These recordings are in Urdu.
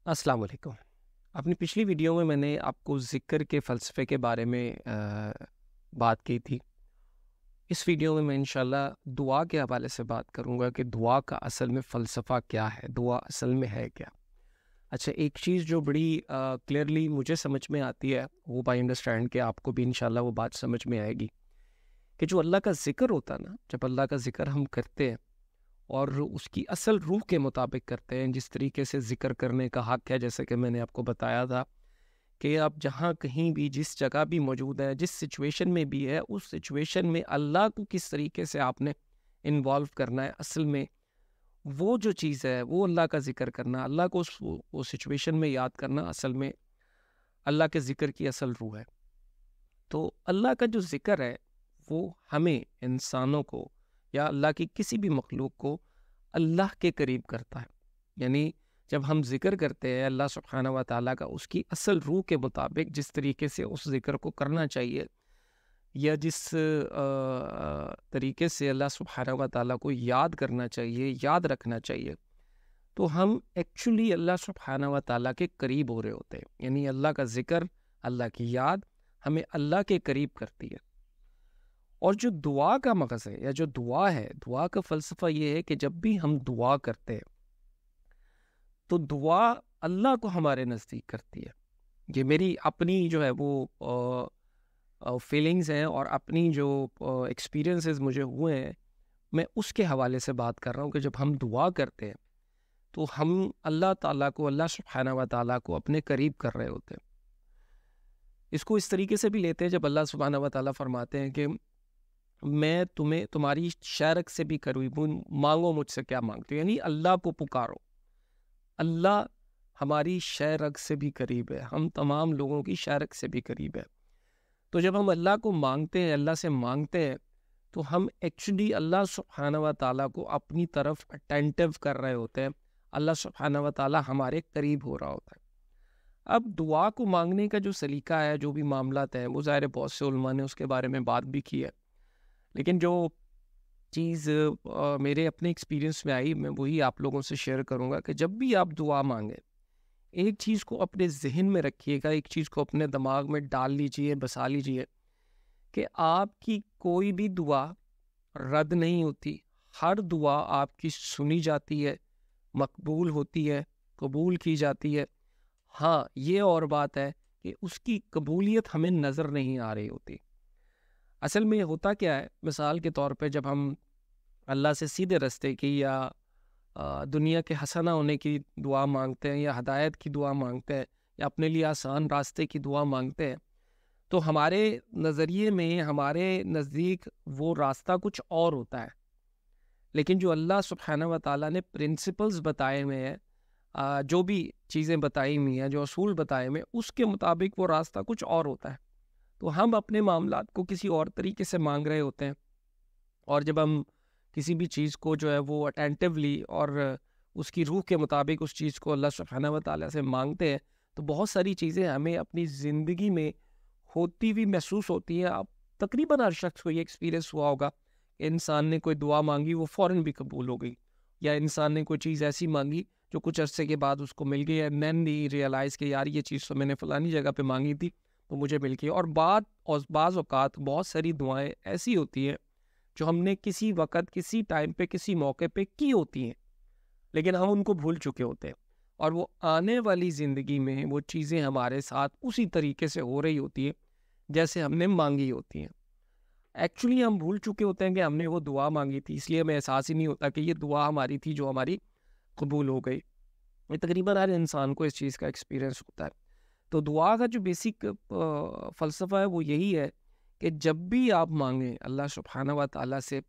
السلام علیکم۔ اپنی پچھلی ویڈیو میں نے آپ کو ذکر کے فلسفے کے بارے میں بات کی تھی۔ اس ویڈیو میں انشاءاللہ دعا کے حوالے سے بات کروں گا کہ دعا کا اصل میں فلسفہ کیا ہے، دعا اصل میں ہے کیا۔ اچھا، ایک چیز جو بڑی کلیئرلی مجھے سمجھ میں آتی ہے، وہ بائی انڈرسٹینڈ کہ آپ کو بھی انشاءاللہ وہ بات سمجھ میں آئے گی، کہ جو اللہ کا ذکر ہوتا ہے نا، جب اللہ کا ذکر ہم کرتے ہیں اور اس کی اصل روح کے مطابق کرتے ہیں، جس طریقے سے ذکر کرنے کا حق ہے، جیسے کہ میں نے آپ کو بتایا تھا کہ آپ جہاں کہیں بھی جس جگہ بھی موجود ہیں، جس سچویشن میں بھی ہے، اس سچویشن میں اللہ کو کس طریقے سے آپ نے انوالو کرنا ہے، اصل میں وہ جو چیز ہے وہ اللہ کا ذکر کرنا، اللہ کو اس سچویشن میں یاد کرنا، اصل میں اللہ کے ذکر کی اصل روح ہے۔ تو اللہ کا جو ذکر ہے وہ ہمیں انسانوں کو یا اللہ کی کسی بھی مخلوق کو اللہ کے قریب کرتا ہے۔ یعنی جب ہم ذکر کرتے ہیں اللہ سبحانہ و تعالیٰ کا، اس کی اصل روح کے مطابق جس طریقے سے اس ذکر کو کرنا چاہیے، یا جس طریقے سے اللہ سبحانہ و تعالیٰ کو یاد کرنا چاہیے، یاد رکھنا چاہیے، تو ہم ایکچولی اللہ سبحانہ و تعالیٰ کے قریب ہو رہے ہوتے ہیں۔ یعنی اللہ کا ذکر، اللہ کی یاد ہمیں اللہ کے قریب کرتی ہے۔ اور جو دعا کا مغز ہے یا جو دعا ہے، دعا کا فلسفہ یہ ہے کہ جب بھی ہم دعا کرتے ہیں تو دعا اللہ کو ہمارے نزدیک کرتی ہے۔ یہ میری اپنی جو ہے وہ فیلنگز ہیں اور اپنی جو ایکسپیرینسز مجھے ہوئے ہیں، میں اس کے حوالے سے بات کر رہا ہوں کہ جب ہم دعا کرتے ہیں تو ہم اللہ تعالیٰ کو، اللہ سبحانہ و تعالیٰ کو اپنے قریب کر رہے ہوتے ہیں۔ اس کو اس طریقے سے بھی لیتے ہیں جب اللہ سبحانہ و تعالیٰ فرماتے ہیں کہ میں تمہیں تمہاری شرک سے بھی قریب ہوں، مانگو مجھ سے کیا مانگتے ہو، یعنی اللہ کو پکارو۔ اللہ ہماری شرک سے بھی قریب ہے، ہم تمام لوگوں کی شرک سے بھی قریب ہے۔ تو جب ہم اللہ کو مانگتے ہیں، اللہ سے مانگتے ہیں، تو ہم ایکچولی اللہ سبحانہ و تعالیٰ کو اپنی طرف اٹینٹیو کر رہے ہوتے ہیں، اللہ سبحانہ و تعالیٰ ہمارے قریب ہو رہا ہوتا ہے۔ اب دعا کو مانگنے کا جو سلیقہ ہے، جو بھی معاملات ہیں، وہ ظاہر بہت سے علماء نے اس کے بارے میں بات بھی کی ہے، لیکن جو چیز میرے اپنے ایکسپیرینس میں آئی، میں وہی آپ لوگوں سے شیئر کروں گا کہ جب بھی آپ دعا مانگیں، ایک چیز کو اپنے ذہن میں رکھیے گا، ایک چیز کو اپنے دماغ میں ڈال لیجئے، بسا لیجئے کہ آپ کی کوئی بھی دعا رد نہیں ہوتی، ہر دعا آپ کی سنی جاتی ہے، مقبول ہوتی ہے، قبول کی جاتی ہے۔ ہاں، یہ اور بات ہے کہ اس کی قبولیت ہمیں نظر نہیں آ رہی ہوتی۔ اصل میں ہوتا کیا ہے، مثال کے طور پہ جب ہم اللہ سے سیدھے راستے کی یا دنیا کے حسنہ ہونے کی دعا مانگتے ہیں، یا ہدایت کی دعا مانگتے ہیں، یا اپنے لیے آسان راستے کی دعا مانگتے ہیں، تو ہمارے نظریے میں، ہمارے نزدیک وہ راستہ کچھ اور ہوتا ہے، لیکن جو اللہ سبحانہ و تعالیٰ نے پرنسپلز بتائے ہوئے ہیں، جو بھی چیزیں بتائی ہوئی ہیں، جو اصول بتائے ہوئے ہیں، اس کے مطابق وہ راستہ کچھ اور ہوتا ہے۔ تو ہم اپنے معاملات کو کسی اور طریقے سے مانگ رہے ہوتے ہیں، اور جب ہم کسی بھی چیز کو جو ہے وہ اٹینٹیولی اور اس کی روح کے مطابق اس چیز کو اللہ سبحانہ و تعالیٰ سے مانگتے ہیں، تو بہت ساری چیزیں ہمیں اپنی زندگی میں ہوتی ہوئی محسوس ہوتی ہیں۔ آپ تقریباً ہر شخص کو یہ ایکسپیرینس ہوا ہوگا کہ انسان نے کوئی دعا مانگی، وہ فوراً بھی قبول ہو گئی، یا انسان نے کوئی چیز ایسی مانگی جو کچھ عرصے کے بعد اس کو مل گئی، اینڈ دین دی ریئلائز کہ یار یہ چیز تو میں نے فلانی جگہ پہ مانگی تھی تو مجھے مل گئی۔ اور بعض اوقات بہت ساری دعائیں ایسی ہوتی ہیں جو ہم نے کسی وقت، کسی ٹائم پہ، کسی موقع پہ کی ہوتی ہیں، لیکن ہم ان کو بھول چکے ہوتے ہیں، اور وہ آنے والی زندگی میں وہ چیزیں ہمارے ساتھ اسی طریقے سے ہو رہی ہوتی ہیں جیسے ہم نے مانگی ہوتی ہیں۔ ایکچولی ہم بھول چکے ہوتے ہیں کہ ہم نے وہ دعا مانگی تھی، اس لیے ہمیں احساس ہی نہیں ہوتا کہ یہ دعا ہماری تھی جو ہماری قبول ہو گئی۔ یہ تقریباً ہر انسان کو اس چیز کا ایکسپیرینس ہوتا ہے۔ تو دعا کا جو بیسک فلسفہ ہے وہ یہی ہے کہ جب بھی آپ مانگیں اللہ سبحانہ و تعالیٰ سے،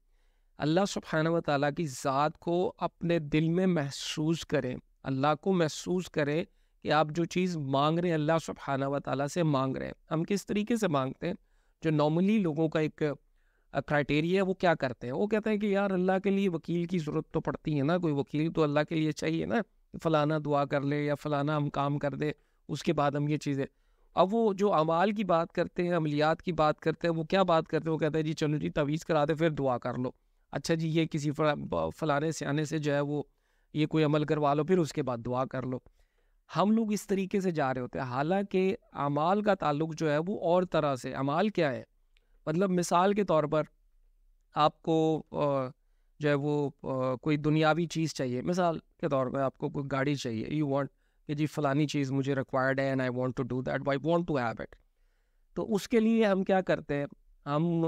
اللہ سبحانہ و تعالیٰ کی ذات کو اپنے دل میں محسوس کریں، اللہ کو محسوس کریں کہ آپ جو چیز مانگ رہے ہیں اللہ سبحانہ و تعالیٰ سے مانگ رہے ہیں۔ ہم کس طریقے سے مانگتے ہیں؟ جو نارملی لوگوں کا ایک کرائٹیریا ہے، وہ کیا کرتے ہیں؟ وہ کہتے ہیں کہ یار اللہ کے لیے وکیل کی ضرورت تو پڑتی ہے نا، کوئی وکیل تو اللہ کے لیے چاہیے نا، فلانا دعا کر لے یا فلانا ہم کام کر دے، اس کے بعد ہم یہ چیزیں۔ اب وہ جو اعمال کی بات کرتے ہیں، عملیات کی بات کرتے ہیں، وہ کیا بات کرتے ہیں؟ وہ کہتے ہیں جی چلو جی تعویذ کرا دے پھر دعا کر لو، اچھا جی یہ کسی فلانے سیانے سے جو ہے وہ یہ کوئی عمل کروا لو پھر اس کے بعد دعا کر لو۔ ہم لوگ اس طریقے سے جا رہے ہوتے ہیں، حالانکہ اعمال کا تعلق جو ہے وہ اور طرح سے. اعمال کیا ہے؟ مطلب مثال کے طور پر آپ کو جو ہے وہ کوئی دنیاوی چیز چاہیے، مثال کے طور پر آپ کو کوئی گاڑی چاہیے، یو وانٹ کہ جی فلانی چیز مجھے ریکوائرڈ ہے and I want to do that, I want to have it. تو اس کے لیے ہم کیا کرتے ہیں؟ ہم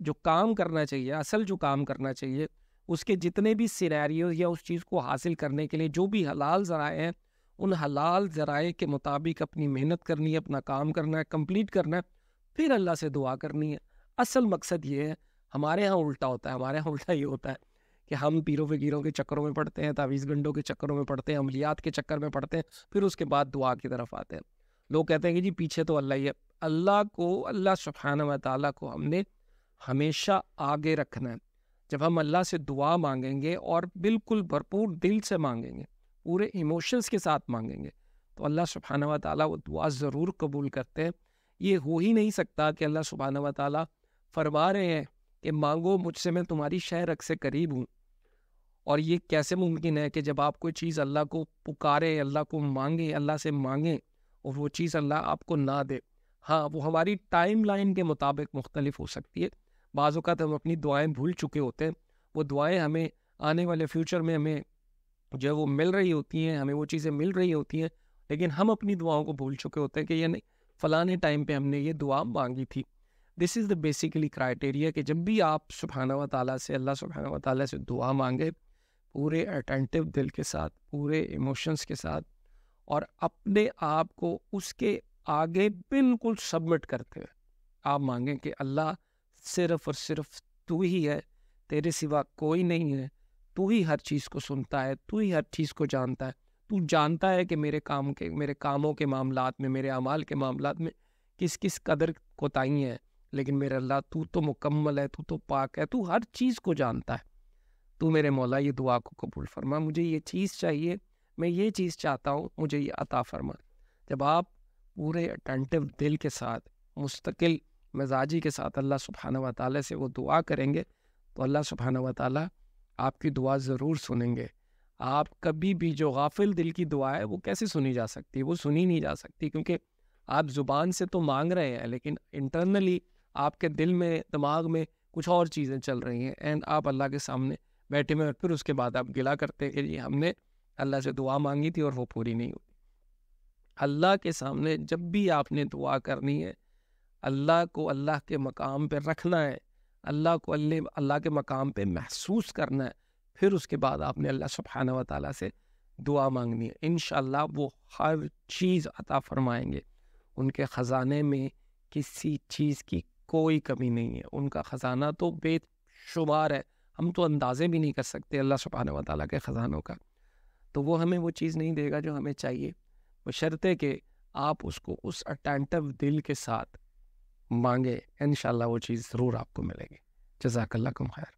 جو کام کرنا چاہیے، اصل جو کام کرنا چاہیے، اس کے جتنے بھی سینیریوز یا اس چیز کو حاصل کرنے کے لیے جو بھی حلال ذرائع ہیں، ان حلال ذرائع کے مطابق اپنی محنت کرنی ہے، اپنا کام کرنا ہے، کمپلیٹ کرنا ہے، پھر اللہ سے دعا کرنی ہے. اصل مقصد یہ ہے. ہمارے ہاں الٹا ہوتا ہے، ہمارے ہاں الٹا یہ ہوتا ہے کہ ہم پیروں فقیروں کے چکروں میں پڑتے ہیں، تعویذ گنڈوں کے چکروں میں پڑتے ہیں، عملیات کے چکر میں پڑتے ہیں، پھر اس کے بعد دعا کی طرف آتے ہیں. لوگ کہتے ہیں کہ جی پیچھے تو اللہ ہی ہے. اللہ کو، اللہ سبحانہ و تعالیٰ کو ہم نے ہمیشہ آگے رکھنا ہے. جب ہم اللہ سے دعا مانگیں گے اور بالکل بھرپور دل سے مانگیں گے، پورے ایموشنز کے ساتھ مانگیں گے، تو اللہ سبحانہ و تعالیٰ وہ دعا ضرور قبول کرتے ہیں. یہ ہو ہی نہیں سکتا کہ اللہ سبحانہ و تعالیٰ فرما رہے ہیں کہ مانگو مجھ سے، میں تمہاری شہ رگ سے قریب ہوں. اور یہ کیسے ممکن ہے کہ جب آپ کوئی چیز اللہ کو پکارے، اللہ کو مانگیں، اللہ سے مانگیں، اور وہ چیز اللہ آپ کو نہ دے؟ ہاں، وہ ہماری ٹائم لائن کے مطابق مختلف ہو سکتی ہے. بعض اوقات ہم اپنی دعائیں بھول چکے ہوتے ہیں، وہ دعائیں ہمیں آنے والے فیوچر میں ہمیں جو ہے وہ مل رہی ہوتی ہیں، ہمیں وہ چیزیں مل رہی ہوتی ہیں، لیکن ہم اپنی دعاؤں کو بھول چکے ہوتے ہیں کہ یہ نہیں، فلانے ٹائم پہ ہم نے یہ دعا مانگی تھی. دس از دا بیسیکلی کرائٹیریا کہ جب بھی آپ سبحانہ و تعالیٰ سے، اللہ سبحانہ و تعالیٰ سے دعا مانگے، پورے اٹینٹیو دل کے ساتھ، پورے ایموشنز کے ساتھ، اور اپنے آپ کو اس کے آگے بالکل سبمٹ کرتے ہوئے آپ مانگیں کہ اللہ صرف اور صرف تو ہی ہے، تیرے سوا کوئی نہیں ہے، تو ہی ہر چیز کو سنتا ہے، تو ہی ہر چیز کو جانتا ہے، تو جانتا ہے کہ میرے کاموں کے معاملات میں، میرے اعمال کے معاملات میں کس قدر کوتاہی ہیں، لیکن میرے اللہ تو تو مکمل ہے، تو تو پاک ہے، تو ہر چیز کو جانتا ہے. تو میرے مولا یہ دعا کو قبول فرما، مجھے یہ چیز چاہیے، میں یہ چیز چاہتا ہوں، مجھے یہ عطا فرما. جب آپ پورے اٹینٹیو دل کے ساتھ، مستقل مزاجی کے ساتھ اللہ سبحانہ و تعالیٰ سے وہ دعا کریں گے، تو اللہ سبحانہ و تعالیٰ آپ کی دعا ضرور سنیں گے. آپ کبھی بھی جو غافل دل کی دعا ہے وہ کیسے سنی جا سکتی ہے؟ وہ سنی نہیں جا سکتی، کیونکہ آپ زبان سے تو مانگ رہے ہیں، لیکن انٹرنلی آپ کے دل میں، دماغ میں کچھ اور چیزیں چل رہی ہیں، اینڈ آپ اللہ کے سامنے بیٹھے میں، پھر اس کے بعد آپ گلا کرتے ہیں کہ جی ہم نے اللہ سے دعا مانگی تھی اور وہ پوری نہیں ہوئی. اللہ کے سامنے جب بھی آپ نے دعا کرنی ہے، اللہ کو اللہ کے مقام پہ رکھنا ہے، اللہ کو اللہ کے مقام پہ محسوس کرنا ہے، پھر اس کے بعد آپ نے اللہ سبحانہ و تعالیٰ سے دعا مانگنی ہے. انشاءاللہ وہ ہر چیز عطا فرمائیں گے. ان کے خزانے میں کسی چیز کی کوئی کمی نہیں ہے، ان کا خزانہ تو بے شمار ہے، ہم تو اندازے بھی نہیں کر سکتے اللہ سبحانہ و تعالیٰ کے خزانوں کا. تو وہ ہمیں وہ چیز نہیں دے گا جو ہمیں چاہیے، بشرطے کہ آپ اس کو اس اٹینٹیو دل کے ساتھ مانگے. انشاءاللہ وہ چیز ضرور آپ کو ملے گی. جزاک اللہ خیر.